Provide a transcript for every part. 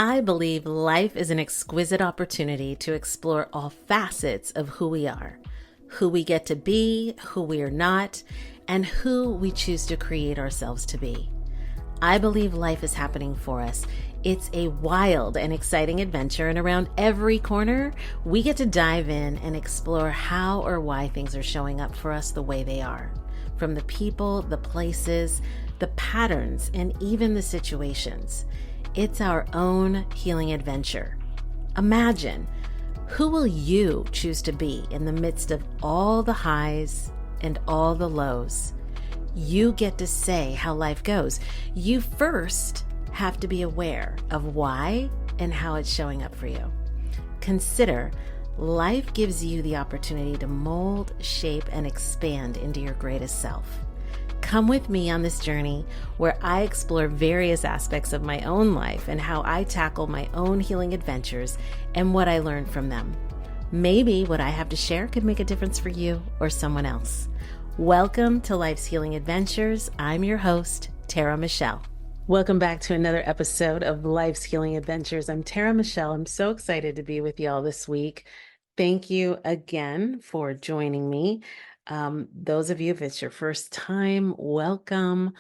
I believe life is an exquisite opportunity to explore all facets of who we get to be, who we are not, and who we choose to create ourselves to be. I believe life is happening for us. It's a wild and exciting adventure, and around every corner, we get to dive in and explore how or why things are showing up for us the way they are. From the people, the places, the patterns, and even the situations. It's our own healing adventure. Imagine, who will you choose to be in the midst of all the highs and all the lows? You get to say how life goes. You first have to be aware of why and how it's showing up for you. Consider, life gives you the opportunity to mold, shape, and expand into your greatest self. Come with me on this journey where I explore various aspects of my own life and how I tackle my own healing adventures and what I learned from them. Maybe what I have to share could make a difference for you or someone else. Welcome to Life's Healing Adventures. I'm your host, Tara Michelle. Welcome back to another episode of Life's Healing Adventures. I'm Tara Michelle. I'm so excited to be with y'all this week. Thank you again for joining me. Those of you, if it's your first time, welcome.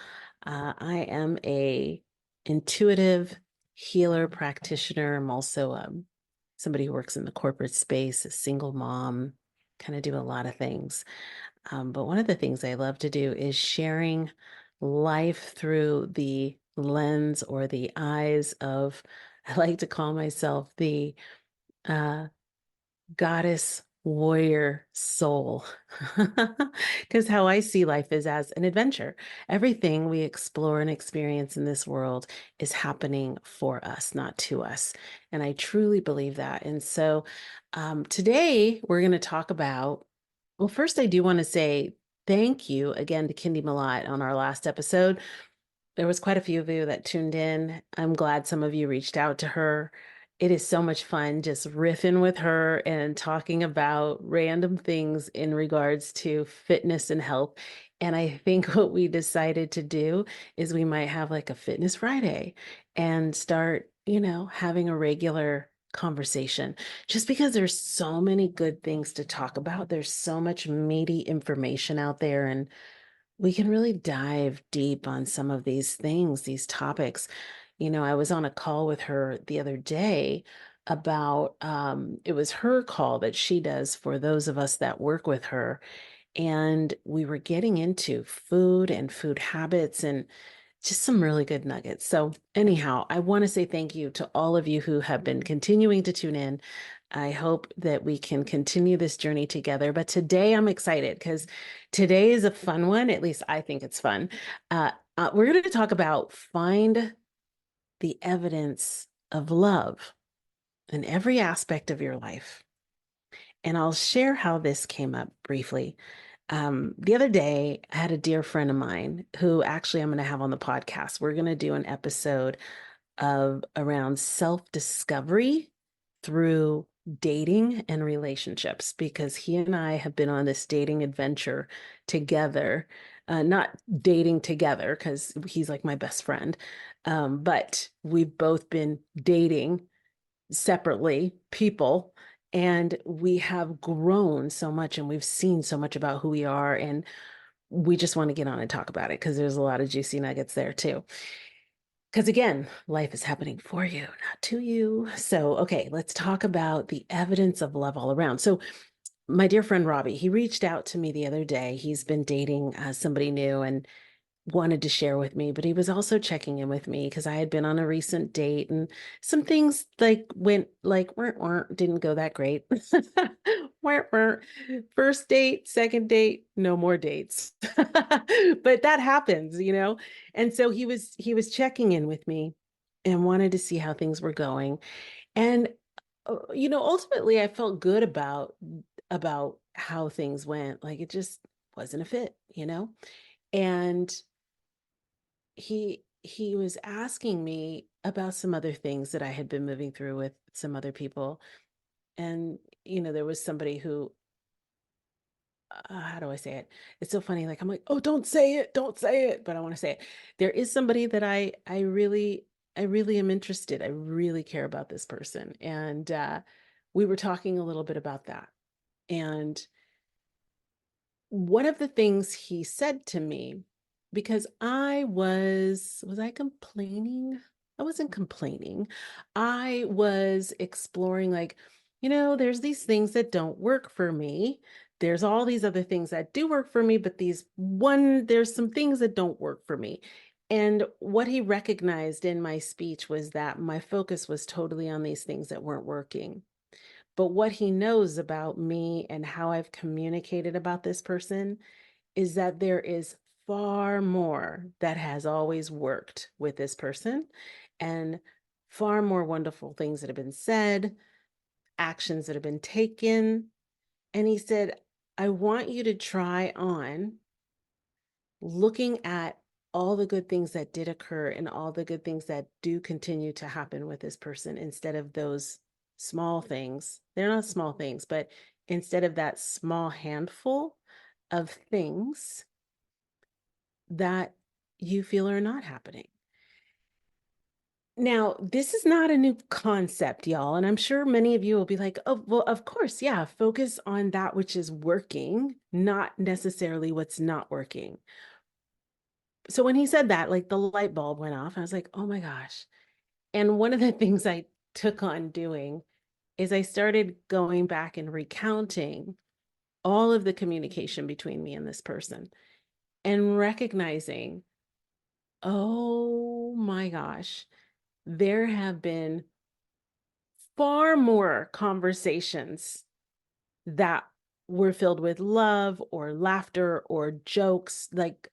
I am a intuitive healer practitioner. I'm also somebody who works in the corporate space, a single mom, kind of do a lot of things. But one of the things I love to do is sharing life through the lens or the eyes of, I like to call myself the uh, goddess warrior soul. Because how I see life is as an adventure. Everything we explore and experience in this world is happening for us, not to us. And I truly believe that. And so today we're going to talk about, well, first I do want to say thank you again to Kindy Malott on our last episode. There was quite a few of you that tuned in. I'm glad some of you reached out to her. It is so much fun just riffing with her and talking about random things in regards to fitness and health. And I think what we decided to do is we might have like a Fitness Friday and start, having a regular conversation just because there's so many good things to talk about. There's so much meaty information out there, and we can really dive deep on some of these things, these topics. I was on a call with her the other day about, it was her call that she does for those of us that work with her. And we were getting into food and food habits and just some really good nuggets. So anyhow, I want to say thank you to all of you who have been continuing to tune in. I hope that we can continue this journey together. But today I'm excited because today is a fun one. At least I think it's fun. We're going to talk about find the evidence of love in every aspect of your life. And I'll share how this came up briefly. The other day, I had a dear friend of mine who actually I'm going to have on the podcast. We're going to do an episode of around self-discovery through dating and relationships, because he and I have been on this dating adventure together, not dating together because he's like my best friend, but we've both been dating separately people, and we have grown so much and we've seen so much about who we are, and we just want to get on and talk about it because there's a lot of juicy nuggets there too. Because again, life is happening for you, not to you. So, okay, let's talk about the evidence of love all around. So, my dear friend Robbie, he reached out to me the other day. He's been dating somebody new and wanted to share with me, but he was also checking in with me because I had been on a recent date and some things like went like weren't didn't go that great. Weren't. First date, second date, no more dates. But that happens. And so he was checking in with me and wanted to see how things were going. And ultimately I felt good about how things went. Like it just wasn't a fit. And he was asking me about some other things that I had been moving through with some other people. And, there was somebody who, how do I say it? It's so funny. Like, I'm like, oh, don't say it. Don't say it. But I want to say it. There is somebody that I really I really am interested. I really care about this person. And we were talking a little bit about that. And one of the things he said to me, because was I complaining? I wasn't complaining. I was exploring, like, there's these things that don't work for me. There's all these other things that do work for me, but there's some things that don't work for me. And what he recognized in my speech was that my focus was totally on these things that weren't working. But what he knows about me and how I've communicated about this person is that there is far more that has always worked with this person, and far more wonderful things that have been said, actions that have been taken. And he said, I want you to try on looking at all the good things that did occur and all the good things that do continue to happen with this person instead of those small things. They're not small things, but instead of that small handful of things that you feel are not happening. Now, this is not a new concept, y'all. And I'm sure many of you will be like, oh, well, of course, yeah, focus on that which is working, not necessarily what's not working. So when he said that, like the light bulb went off. I was like, oh my gosh. And one of the things I took on doing is I started going back and recounting all of the communication between me and this person and recognizing, oh my gosh, there have been far more conversations that were filled with love or laughter or jokes, like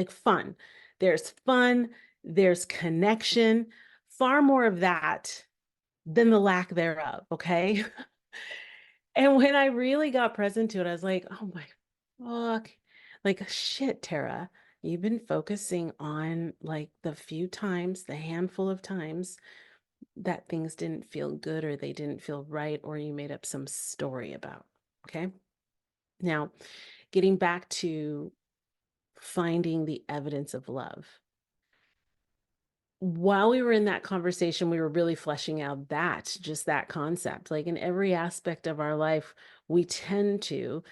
fun. There's fun, there's connection, far more of that than the lack thereof. Okay. And when I really got present to it, I was like, oh my fuck, like shit, Tara, you've been focusing on like the handful of times that things didn't feel good or they didn't feel right or you made up some story about. Okay. Now, getting back to finding the evidence of love. While we were in that conversation, we were really fleshing out just that concept. Like in every aspect of our life, we tend to,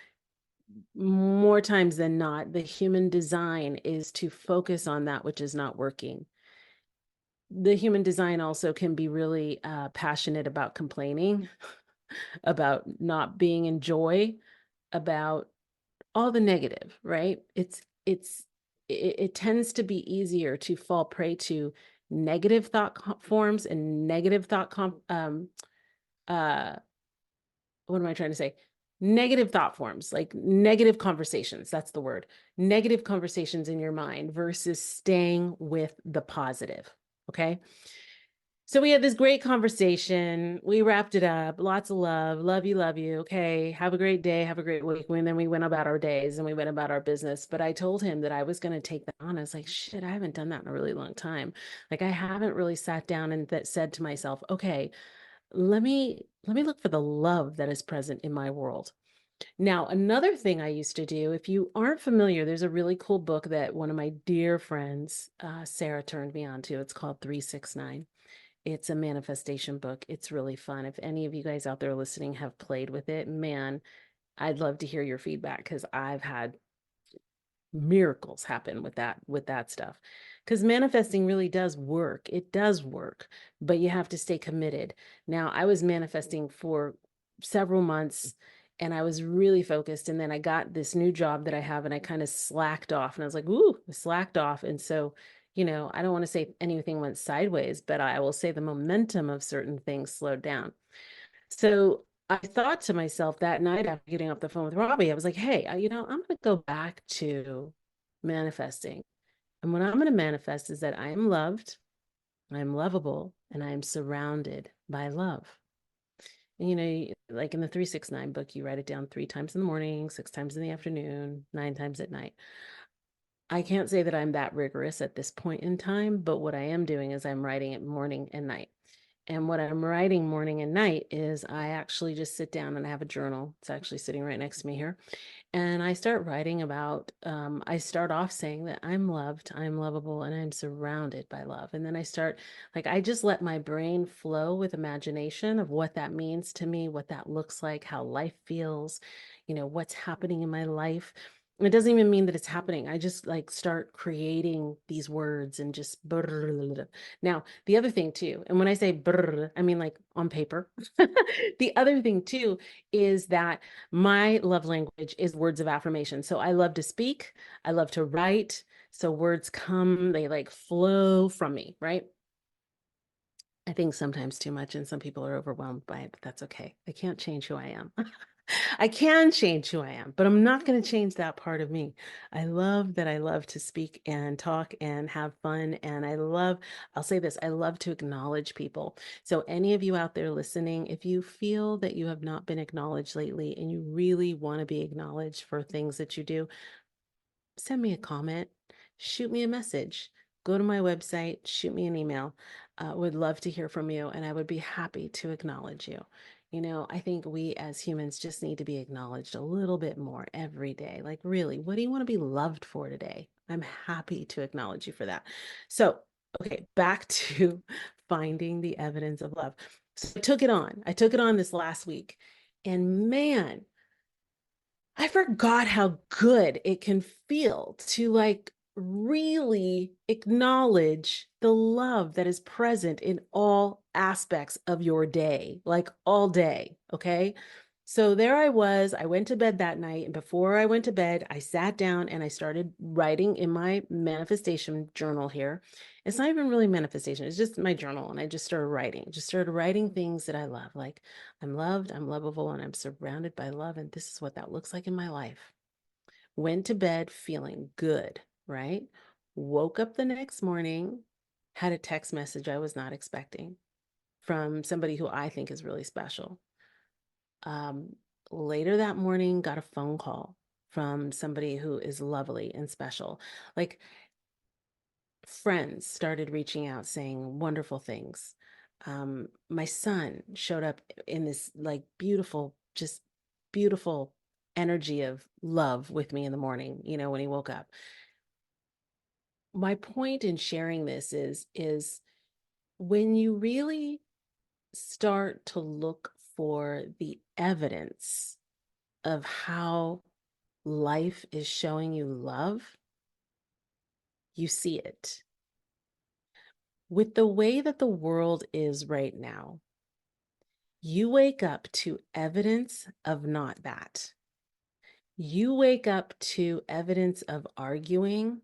more times than not, the human design is to focus on that which is not working. The human design also can be really passionate about complaining, about not being in joy, about all the negative, right? It tends to be easier to fall prey to negative thought forms and negative uh what am I trying to say? Negative thought forms, like negative conversations, that's the word. Negative conversations in your mind versus staying with the positive. Okay? So we had this great conversation. We wrapped it up. Lots of love. Love you, love you. Okay. Have a great day. Have a great week. And then we went about our days and we went about our business. But I told him that I was going to take that on. I was like, shit, I haven't done that in a really long time. Like I haven't really sat down and said to myself, okay, let me look for the love that is present in my world. Now, another thing I used to do, if you aren't familiar, there's a really cool book that one of my dear friends, Sarah, turned me on to. It's called 369. It's a manifestation book. It's really fun. If any of you guys out there listening have played with it, man, I'd love to hear your feedback because I've had miracles happen with that stuff. Because manifesting really does work. It does work, but you have to stay committed. Now, I was manifesting for several months and I was really focused. And then I got this new job that I have and I kind of slacked off and I was like, ooh, I slacked off. And so, I don't want to say anything went sideways, but I will say the momentum of certain things slowed down. So I thought to myself that night after getting off the phone with Robbie, I was like, hey, I'm going to go back to manifesting. And what I'm going to manifest is that I am loved, I am lovable, and I am surrounded by love. And, like in the 369 book, you write it down 3 times in the morning, 6 times in the afternoon, 9 times at night. I can't say that I'm that rigorous at this point in time, but what I am doing is I'm writing it morning and night. And what I'm writing morning and night is I actually just sit down and I have a journal. It's actually sitting right next to me here. And I start writing about, I start off saying that I'm loved, I'm lovable, and I'm surrounded by love. And then I start, like, I just let my brain flow with imagination of what that means to me, what that looks like, how life feels, what's happening in my life. It doesn't even mean that it's happening. I just like start creating these words and just. Now, the other thing too, and when I say brr, I mean like on paper. The other thing too is that my love language is words of affirmation. So I love to speak, I love to write. So words come, they like flow from me, right? I think sometimes too much, and some people are overwhelmed by it, but that's okay. I can't change who I am. I can change who I am, but I'm not going to change that part of me. I love that I love to speak and talk and have fun. And I'll say this, I love to acknowledge people. So, any of you out there listening, if you feel that you have not been acknowledged lately and you really want to be acknowledged for things that you do, send me a comment, shoot me a message, go to my website, shoot me an email. Would love to hear from you, and I would be happy to acknowledge you. I think we as humans just need to be acknowledged a little bit more every day. Like, really, what do you want to be loved for today? I'm happy to acknowledge you for that. So, okay, back to finding the evidence of love. So I took it on. I took it on this last week, and man, I forgot how good it can feel to like really acknowledge the love that is present in all aspects of your day, like all day. Okay. So there I went to bed that night. And before I went to bed, I sat down and I started writing in my manifestation journal here. It's not even really manifestation, it's just my journal. And I just started writing things that I love, like I'm loved, I'm lovable, and I'm surrounded by love. And this is what that looks like in my life. Went to bed feeling good, right? Woke up the next morning, had a text message I was not expecting from somebody who I think is really special. Um, Later that morning, got a phone call from somebody who is lovely and special. Like, friends started reaching out saying wonderful things. My son showed up in this like beautiful, just beautiful energy of love with me in the morning, when he woke up. My point in sharing this is when you really start to look for the evidence of how life is showing you love, you see it. With the way that the world is right now, you wake up to evidence of not that. You wake up to evidence of arguing,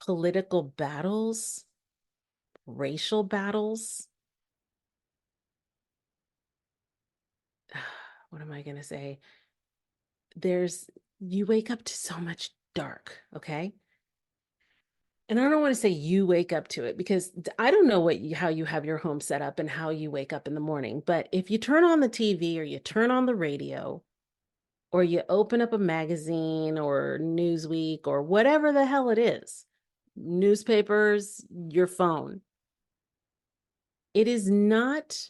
political battles, racial battles. What am I going to say? You wake up to so much dark, okay? And I don't want to say you wake up to it because I don't know how you have your home set up and how you wake up in the morning. But if you turn on the TV or you turn on the radio or you open up a magazine or Newsweek or whatever the hell it is, newspapers, your phone, it is not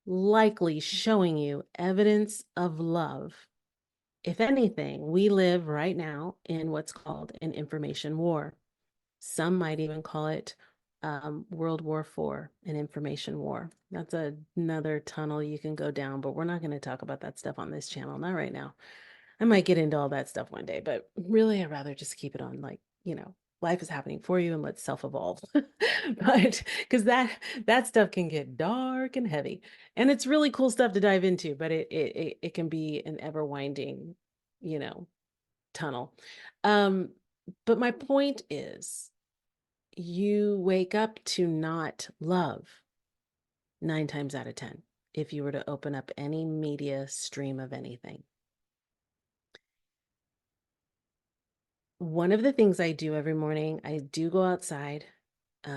likely showing you evidence of love. If anything, we live right now in what's called an information war. Some might even call it World War IV, an information war. That's another tunnel you can go down, but we're not going to talk about that stuff on this channel, not right now. I might get into all that stuff one day, but really, I'd rather just keep it on like, life is happening for you and let's self-evolve. But because that stuff can get dark and heavy. And it's really cool stuff to dive into, but it can be an ever-winding, you know, tunnel. Um, but my point is you wake up to not love 9 times out of 10 if you were to open up any media stream of anything. One of the things I do every morning, I do go outside. I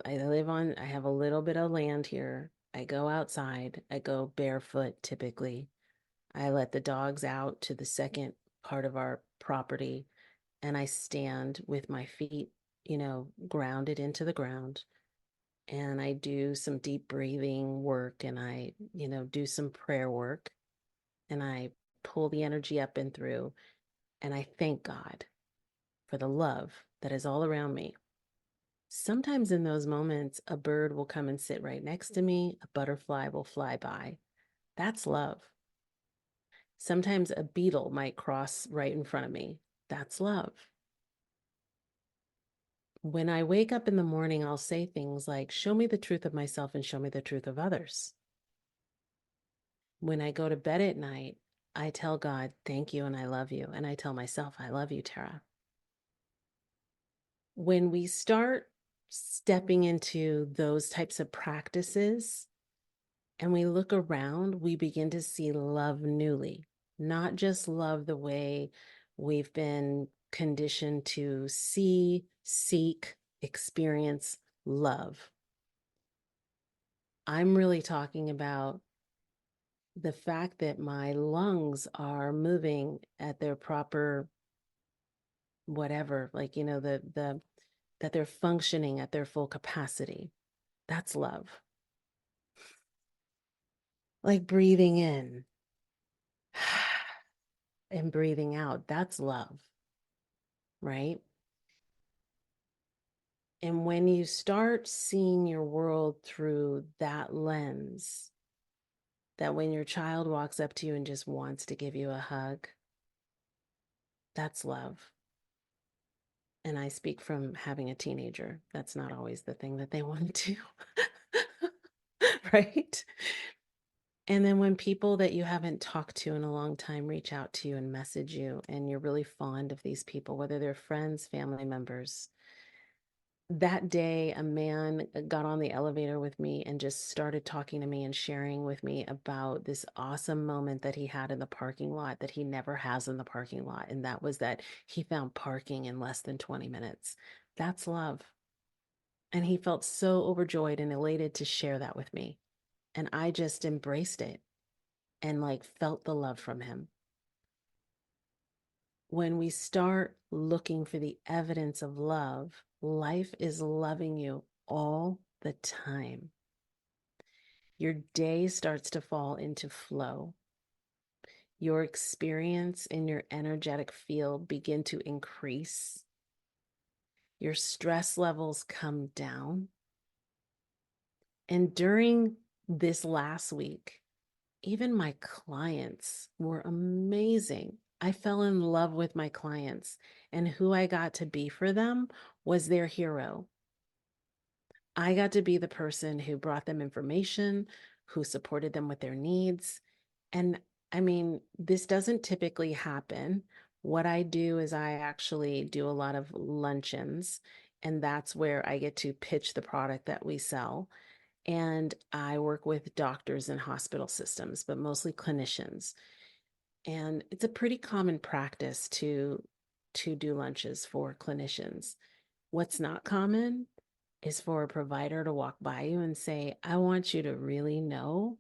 have a little bit of land here. I go outside. I go barefoot typically. I let the dogs out to the second part of our property, and I stand with my feet, grounded into the ground. and I do some deep breathing work, and I, do some prayer work, and I pull the energy up and through, and I thank God for the love that is all around me. Sometimes in those moments, a bird will come and sit right next to me, a butterfly will fly by. That's love. Sometimes a beetle might cross right in front of me. That's love. When I wake up in the morning, I'll say things like, show me the truth of myself and show me the truth of others. When I go to bed at night, I tell God, thank you and I love you. And I tell myself, I love you, Tara. When we start stepping into those types of practices and we look around, we begin to see love newly, not just love the way we've been conditioned to see, seek, experience love. I'm really talking about the fact that my lungs are moving at their proper whatever, like, that they're functioning at their full capacity. That's love. Like breathing in and breathing out. That's love, right? And when you start seeing your world through that lens, that when your child walks up to you and just wants to give you a hug, that's love. And I speak from having a teenager. That's not always the thing that they want to do. Right? And then when people that you haven't talked to in a long time reach out to you and message you, and you're really fond of these people, whether they're friends, family members. That day, a man got on the elevator with me and just started talking to me and sharing with me about this awesome moment that he had in the parking lot that he never has in the parking lot. And that was that he found parking in less than 20 minutes. That's love. And he felt so overjoyed and elated to share that with me. And I just embraced it and like felt the love from him. When we start looking for the evidence of love, life is loving you all the time. Your day starts to fall into flow. Your experience in your energetic field begin to increase. Your stress levels come down. And during this last week, even my clients were amazing. I fell in love with my clients, and who I got to be for them was their hero. I got to be the person who brought them information, who supported them with their needs. And I mean, this doesn't typically happen. What I do is I actually do a lot of luncheons, and that's where I get to pitch the product that we sell. And I work with doctors and hospital systems, but mostly clinicians. And it's a pretty common practice to do lunches for clinicians. What's not common is for a provider to walk by you and say, I want you to really know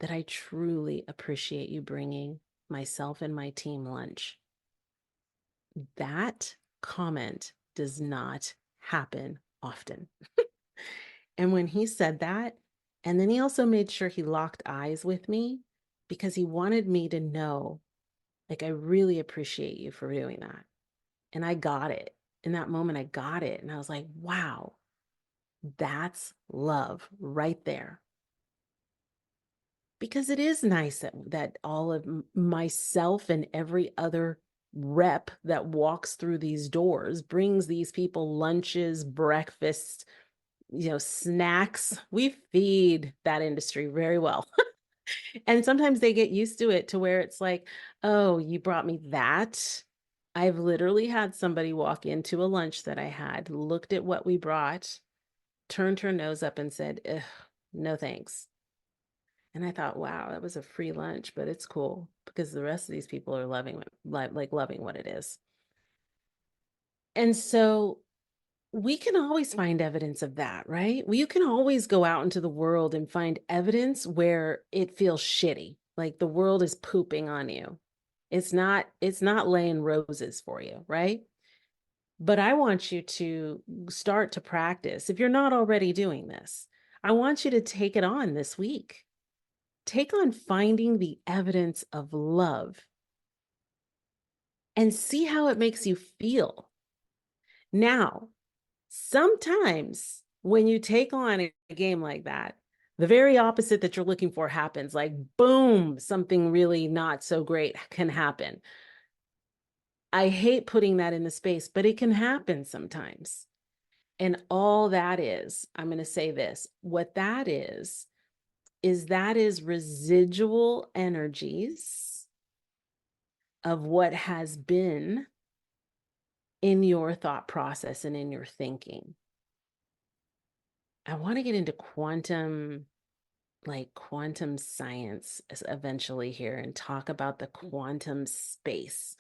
that I truly appreciate you bringing myself and my team lunch. That comment does not happen often. And when he said that, and then he also made sure he locked eyes with me because he wanted me to know, like, I really appreciate you for doing that. And I got it. In that moment, I got it. And I was like, wow, that's love right there. Because it is nice that all of myself and every other rep that walks through these doors brings these people lunches, breakfasts, snacks. We feed that industry very well. And sometimes they get used to it to where it's like, oh, you brought me that. I've literally had somebody walk into a lunch that I had, looked at what we brought, turned her nose up and said, no thanks. And I thought, wow, that was a free lunch, but it's cool because the rest of these people are loving it, like loving what it is. And so we can always find evidence of that, right? You can always go out into the world and find evidence where it feels shitty, like the world is pooping on you. It's not laying roses for you, right? But I want you to start to practice. If you're not already doing this, I want you to take it on this week. Take on finding the evidence of love and see how it makes you feel. Now, sometimes when you take on a game like that, the very opposite that you're looking for happens. Like, boom, something really not so great can happen. I hate putting that in the space, but it can happen sometimes. And all that is, I'm going to say this, what that is residual energies of what has been in your thought process and in your thinking. I want to get into quantum science eventually here and talk about the quantum space.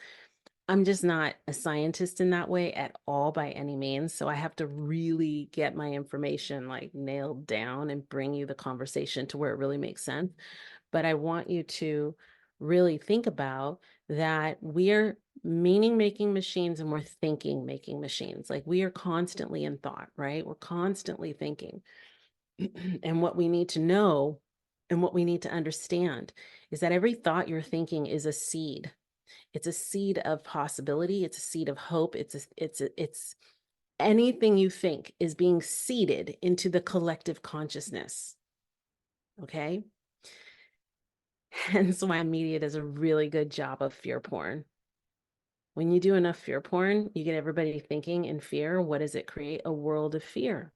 I'm just not a scientist in that way at all by any means. So I have to really get my information like nailed down and bring you the conversation to where it really makes sense. But I want you to really think about that we're meaning making machines and we're thinking making machines. Like we are constantly in thought, right? We're constantly thinking. And what we need to know and what we need to understand is that every thought you're thinking is a seed. It's a seed of possibility. It's a seed of hope. It's anything you think is being seeded into the collective consciousness. Okay. Hence why media does a really good job of fear porn. When you do enough fear porn, you get everybody thinking in fear. What does it create? A world of fear.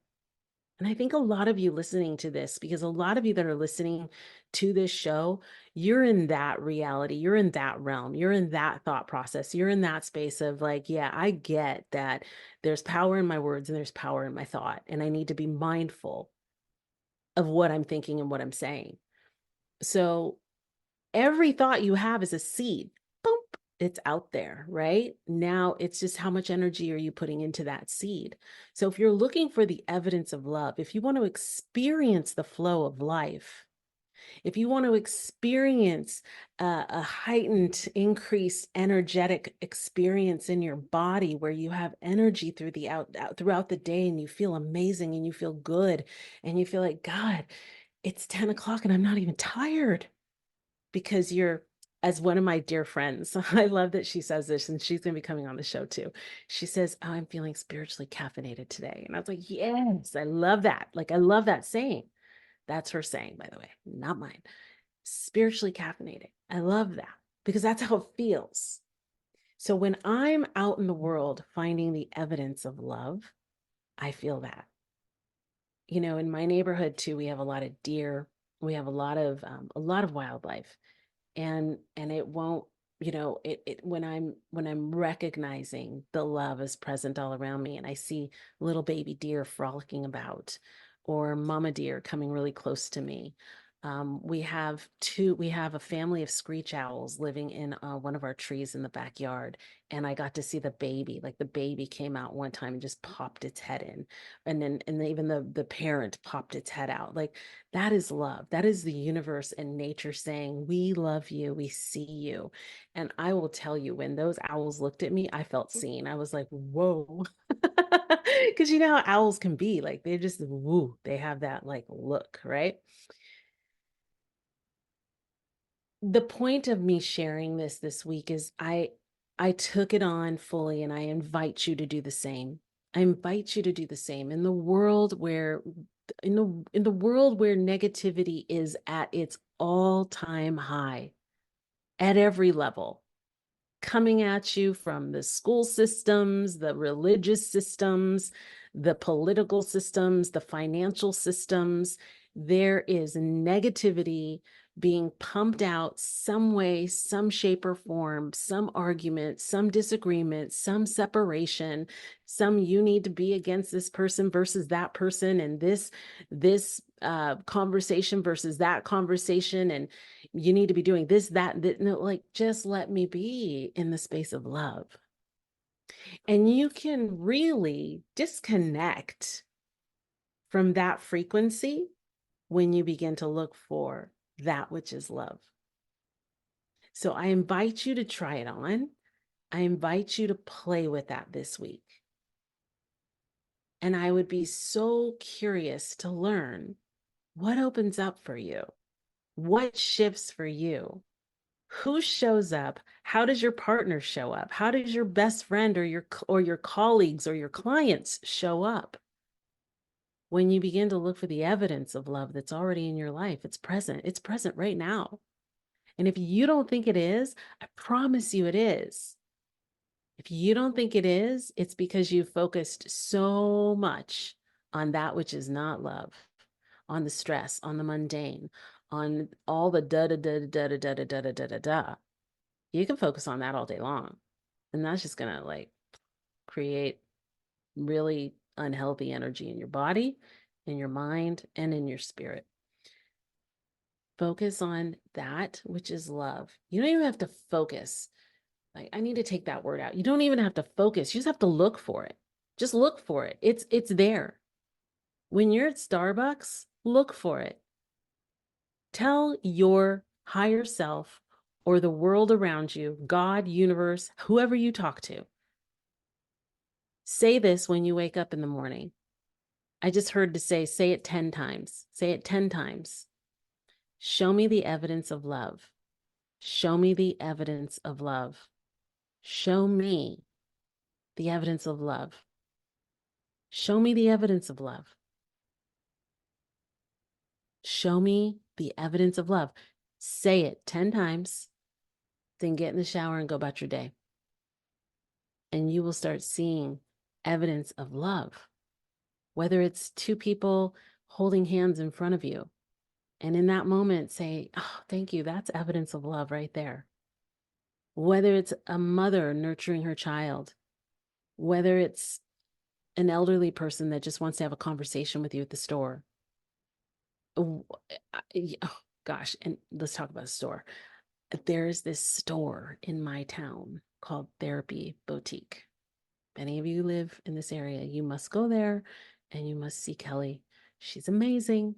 And I think a lot of you listening to this, because a lot of you that are listening to this show, you're in that reality, you're in that realm, you're in that thought process, you're in that space of like, yeah, I get that there's power in my words and there's power in my thought. And I need to be mindful of what I'm thinking and what I'm saying. So every thought you have is a seed. Boom, it's out there, right? Now it's just how much energy are you putting into that seed? So if you're looking for the evidence of love, if you want to experience the flow of life, if you want to experience a heightened, increased energetic experience in your body where you have energy throughout the day and you feel amazing and you feel good and you feel like, God, it's 10 o'clock and I'm not even tired because you're, as one of my dear friends, I love that she says this, and she's going to be coming on the show too. She says, oh, I'm feeling spiritually caffeinated today. And I was like, yes, I love that. Like, I love that saying. That's her saying, by the way, not mine. Spiritually caffeinated. I love that because that's how it feels. So when I'm out in the world finding the evidence of love, I feel that. You know, in my neighborhood too, we have a lot of deer. We have a lot of wildlife, and it won't, you know, it when I'm recognizing the love is present all around me and I see little baby deer frolicking about or mama deer coming really close to me. We have a family of screech owls living in one of our trees in the backyard, and I got to see the baby. Like the baby came out one time and just popped its head in, and even the parent popped its head out. Like that is love. That is the universe and nature saying, we love you, we see you. And I will tell you, when those owls looked at me, I felt seen. I was like, whoa. Because you know how owls can be, like they're just woo, they have that like look, right? The point of me sharing this week is I took it on fully, and I invite you to do the same. I invite you to do the same in the world where in the world where negativity is at its all-time high at every level, coming at you from the school systems, the religious systems, the political systems, the financial systems. There is negativity being pumped out some way, some shape or form, some argument, some disagreement, some separation, some you need to be against this person versus that person, and this conversation versus that conversation, and you need to be doing this, that, no, like just let me be in the space of love. And you can really disconnect from that frequency when you begin to look for that which is love. So I invite you to try it on. I invite you to play with that this week. And I would be so curious to learn what opens up for you, what shifts for you, who shows up, how does your partner show up, how does your best friend or your colleagues or your clients show up. When you begin to look for the evidence of love that's already in your life, it's present right now. And if you don't think it is, I promise you it is. If you don't think it is, it's because you focused so much on that which is not love, on the stress, on the mundane, on all the da da da da da da da da da da da da. You can focus on that all day long. And that's just gonna like create really unhealthy energy in your body, in your mind, and in your spirit. Focus on that which is love. You don't even have to focus. Like, I need to take that word out. You don't even have to focus. You just have to look for it. Just look for it. It's there. When you're at Starbucks, look for it. Tell your higher self or the world around you, God, universe, whoever you talk to. Say this when you wake up in the morning. I just heard to say it 10 times. Say it 10 times. Show me the evidence of love. Show me the evidence of love. Show me the evidence of love. Show me the evidence of love. Show me the evidence of love. Say it 10 times, then get in the shower and go about your day. And you will start seeing evidence of love, whether it's two people holding hands in front of you. And in that moment, say, oh, thank you. That's evidence of love right there. Whether it's a mother nurturing her child, whether it's an elderly person that just wants to have a conversation with you at the store. Oh, gosh, and let's talk about the store. There's this store in my town called Therapy Boutique. If any of you live in this area, you must go there and you must see Kelly. She's amazing.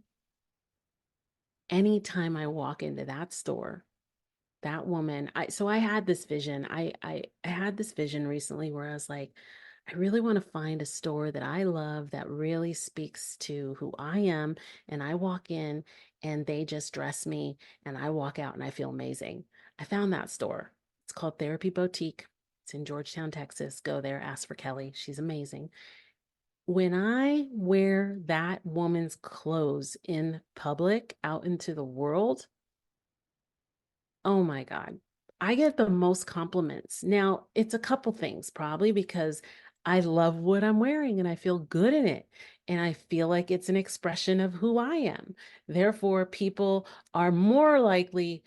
Anytime I walk into that store, that woman, I had this vision. I had this vision recently where I was like, I really want to find a store that I love that really speaks to who I am. And I walk in and they just dress me and I walk out and I feel amazing. I found that store. It's called Therapy Boutique. It's in Georgetown, Texas. Go there, ask for Kelly. She's amazing. When I wear that woman's clothes in public out into the world, oh my God. I get the most compliments. Now, it's a couple things, probably because I love what I'm wearing and I feel good in it. And I feel like it's an expression of who I am. Therefore, people are more likely,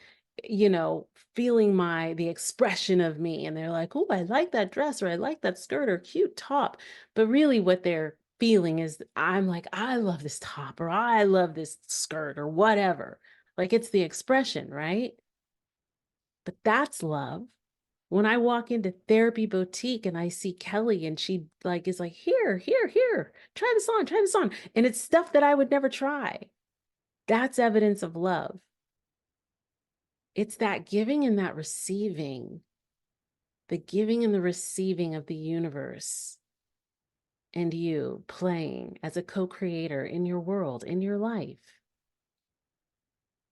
feeling the expression of me. And they're like, oh, I like that dress, or I like that skirt or cute top. But really, what they're feeling is I'm like, I love this top, or I love this skirt, or whatever. Like, it's the expression, right? But that's love. When I walk into Therapy Boutique and I see Kelly and she is like, here, try this on, try this on. And it's stuff that I would never try. That's evidence of love. It's that giving and that receiving, the giving and the receiving of the universe and you playing as a co-creator in your world, in your life.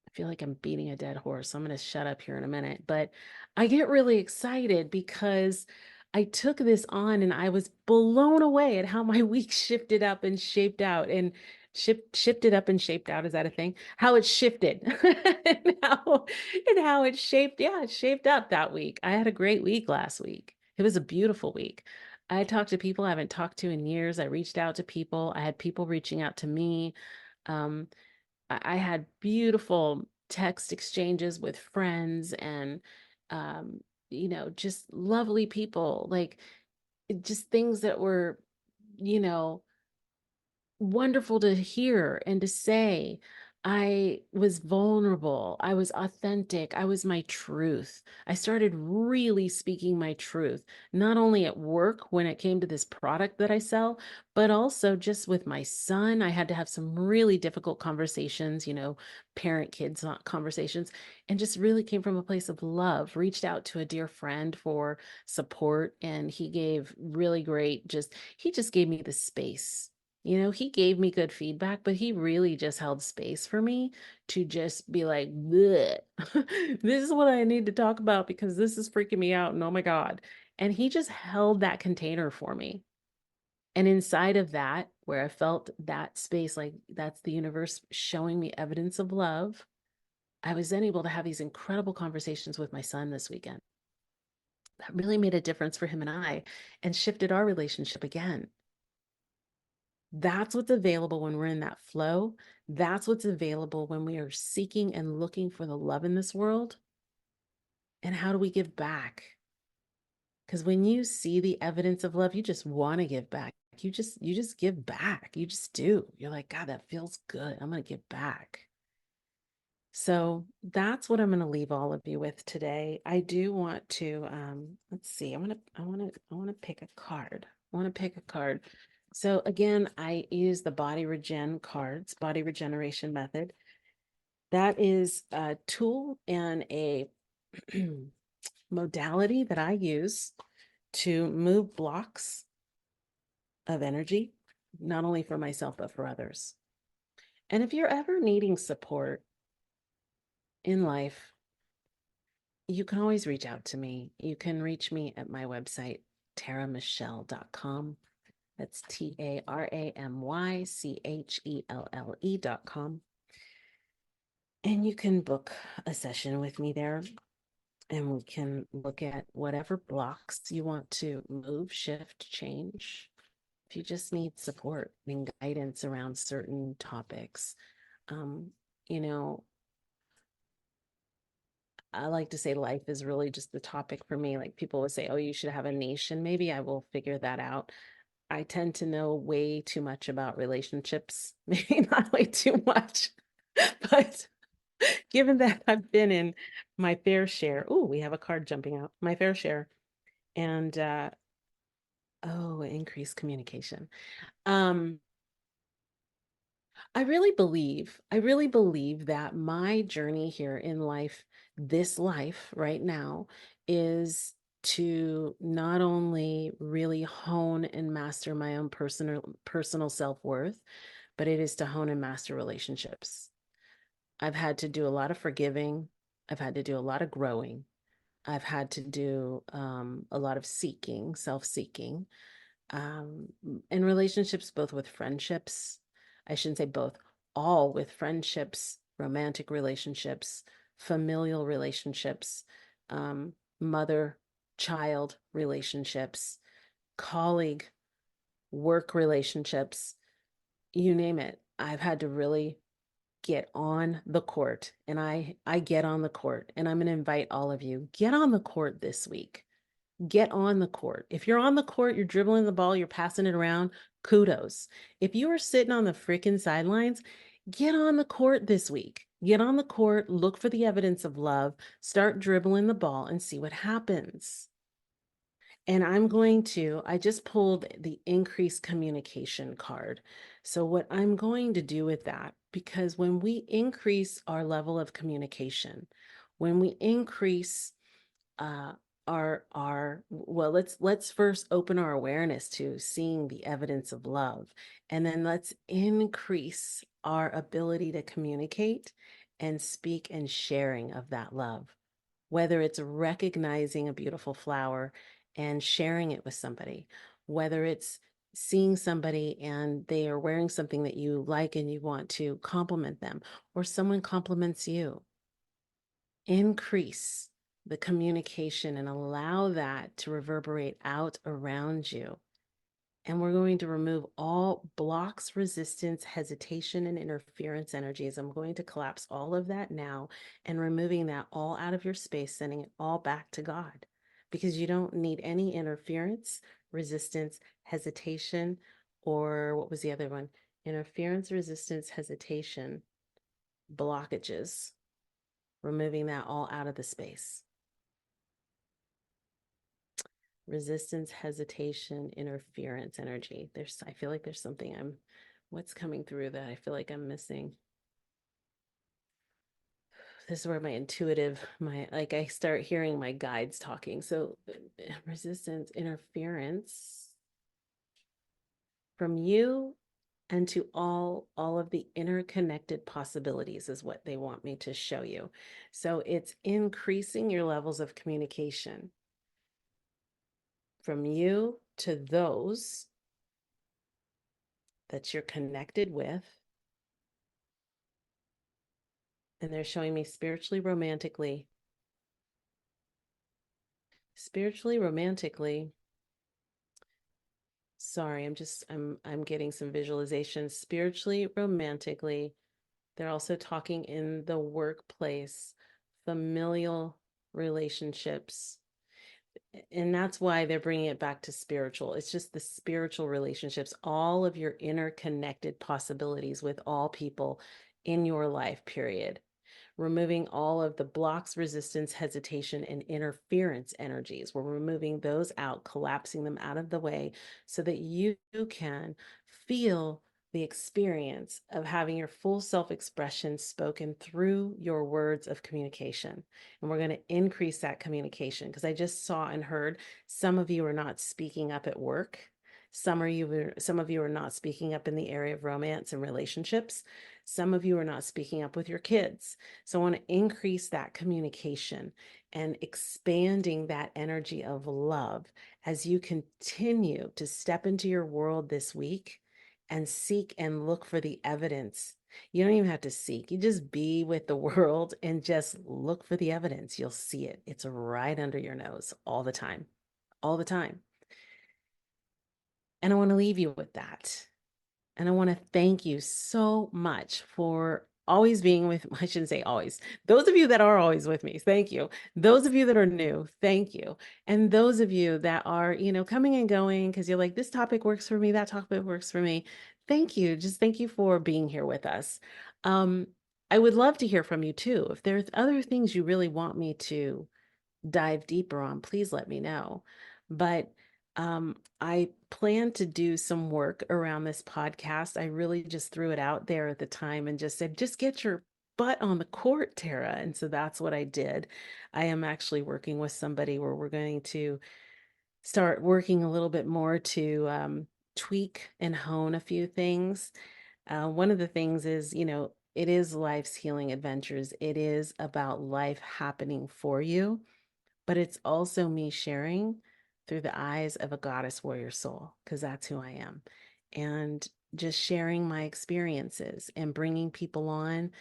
I feel like I'm beating a dead horse, so I'm going to shut up here in a minute. But I get really excited because I took this on and I was blown away at how my week shifted up and shaped out and shifted up and shaped out. Is that a thing? How it shifted and how it shaped. Yeah, it shaped up that week. I had a great week last week. It was a beautiful week. I talked to people I haven't talked to in years. I reached out to people. I had people reaching out to me. Um, I had beautiful text exchanges with friends and, just lovely people, like just things that were, you know, wonderful to hear and to say. I was vulnerable. I was authentic. I was my truth. I started really speaking my truth, not only at work when it came to this product that I sell, but also just with my son. I had to have some really difficult conversations, parent kids conversations, and just really came from a place of love. Reached out to a dear friend for support, and he gave really great, he just gave me the space. He gave me good feedback, but he really just held space for me to just be like, "Bleh. This is what I need to talk about because this is freaking me out. And oh my God." And he just held that container for me. And inside of that, where I felt that space, like that's the universe showing me evidence of love, I was then able to have these incredible conversations with my son this weekend. That really made a difference for him and I and shifted our relationship again. That's what's available when we're in that flow. That's what's available when we are seeking and looking for the love in this world. And how do we give back? Because when you see the evidence of love, you just want to give back. You just give back. You just do. You're like, God, that feels good. I'm going to give back. So that's what I'm going to leave all of you with today. I do want to let's see. I want to pick a card. I want to pick a card. So again, I use the body regen cards, body regeneration method. That is a tool and a modality that I use to move blocks of energy, not only for myself, but for others. And if you're ever needing support in life, you can always reach out to me. You can reach me at my website, taramychelle.com. That's TARAMYCHELLE.com. And you can book a session with me there, and we can look at whatever blocks you want to move, shift, change. If you just need support and guidance around certain topics, um, you know, I like to say life is really just the topic for me. Like people would say, oh, you should have a niche, and maybe I will figure that out. I tend to know way too much about relationships, maybe not way too much, but given that I've been in my fair share, oh, we have a card jumping out, my fair share, and increased communication. Um, I really believe that my journey here in life, this life right now, is to not only really hone and master my own personal self-worth, but it is to hone and master relationships. I've had to do a lot of forgiving. I've had to do a lot of growing. I've had to do a lot of seeking, self-seeking, in relationships, both with friendships. I shouldn't say both, all with friendships, romantic relationships, familial relationships, um, mother child relationships, colleague, work relationships, you name it. I've had to really get on the court, and I get on the court, and I'm going to invite all of you, get on the court this week. Get on the court. If you're on the court, you're dribbling the ball, you're passing it around, kudos. If you are sitting on the freaking sidelines, get on the court this week. Get on the court, look for the evidence of love, start dribbling the ball and see what happens. And I just pulled the increased communication card. So what I'm going to do with that, because when we increase our level of communication, when we increase uh, well, let's first open our awareness to seeing the evidence of love, and then let's increase our ability to communicate and speak and sharing of that love, whether it's recognizing a beautiful flower and sharing it with somebody, whether it's seeing somebody and they are wearing something that you like and you want to compliment them, or someone compliments you. Increase the communication and allow that to reverberate out around you. And we're going to remove all blocks, resistance, hesitation, and interference energies. I'm going to collapse all of that now and removing that all out of your space, sending it all back to God, because you don't need any interference, resistance, hesitation, or what was the other one? Interference, resistance, hesitation, blockages, removing that all out of the space. Resistance, hesitation, interference energy. I feel like there's something what's coming through that I feel like I'm missing. This is where I start hearing my guides talking. So resistance, interference from you and to all of the interconnected possibilities is what they want me to show you. So it's increasing your levels of communication from you to those that you're connected with. And they're showing me spiritually, romantically. Sorry, I'm getting some visualizations. Spiritually, romantically. They're also talking in the workplace, familial relationships. And that's why they're bringing it back to spiritual. It's just the spiritual relationships, all of your interconnected possibilities with all people in your life, period. Removing all of the blocks, resistance, hesitation, and interference energies. We're removing those out, collapsing them out of the way so that you can feel the experience of having your full self-expression spoken through your words of communication. And we're going to increase that communication because I just saw and heard some of you are not speaking up at work. Some of you are not speaking up in the area of romance and relationships. Some of you are not speaking up with your kids. So I want to increase that communication and expanding that energy of love as you continue to step into your world this week and seek and look for the evidence. You don't even have to seek. You just be with the world and just look for the evidence. You'll see it. It's right under your nose all the time, all the time. And I want to leave you with that. And I want to thank you so much for always being with, I shouldn't say always. Those of you that are always with me, thank you. Those of you that are new, thank you. And those of you that are, coming and going because you're like, this topic works for me, that topic works for me. Thank you. Just thank you for being here with us. I would love to hear from you too. If there's other things you really want me to dive deeper on, please let me know. But I plan to do some work around this podcast. I really just threw it out there at the time and just said, just get your butt on the court, Tara. And so that's what I did. I am actually working with somebody where we're going to start working a little bit more to tweak and hone a few things. One of the things is, it is life's healing adventures. It is about life happening for you, but it's also me sharing through the eyes of a goddess warrior soul, because that's who I am. And just sharing my experiences and bringing people on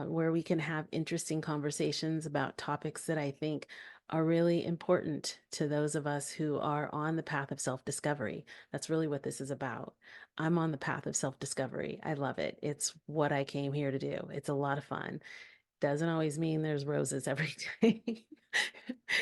where we can have interesting conversations about topics that I think are really important to those of us who are on the path of self-discovery. That's really what this is about. I'm on the path of self-discovery. I love it. It's what I came here to do. It's a lot of fun. Doesn't always mean there's roses every day.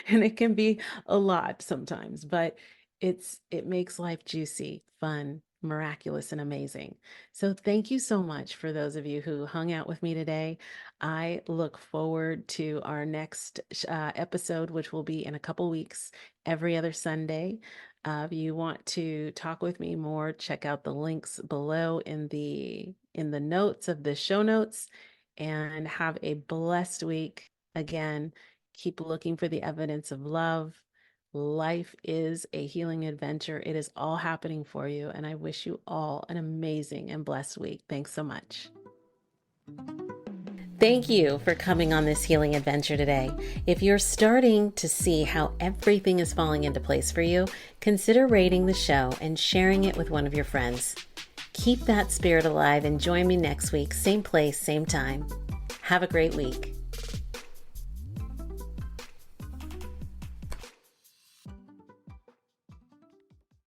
And it can be a lot sometimes, but it makes life juicy, fun, miraculous, and amazing. So thank you so much for those of you who hung out with me today. I look forward to our next episode, which will be in a couple weeks, every other Sunday. If you want to talk with me more, check out the links below in the notes of the show notes, and have a blessed week. Again, keep looking for the evidence of love. Life is a healing adventure. It is all happening for you. And I wish you all an amazing and blessed week. Thanks so much. Thank you for coming on this healing adventure today. If you're starting to see how everything is falling into place for you, consider rating the show and sharing it with one of your friends. Keep that spirit alive and join me next week, same place, same time. Have a great week.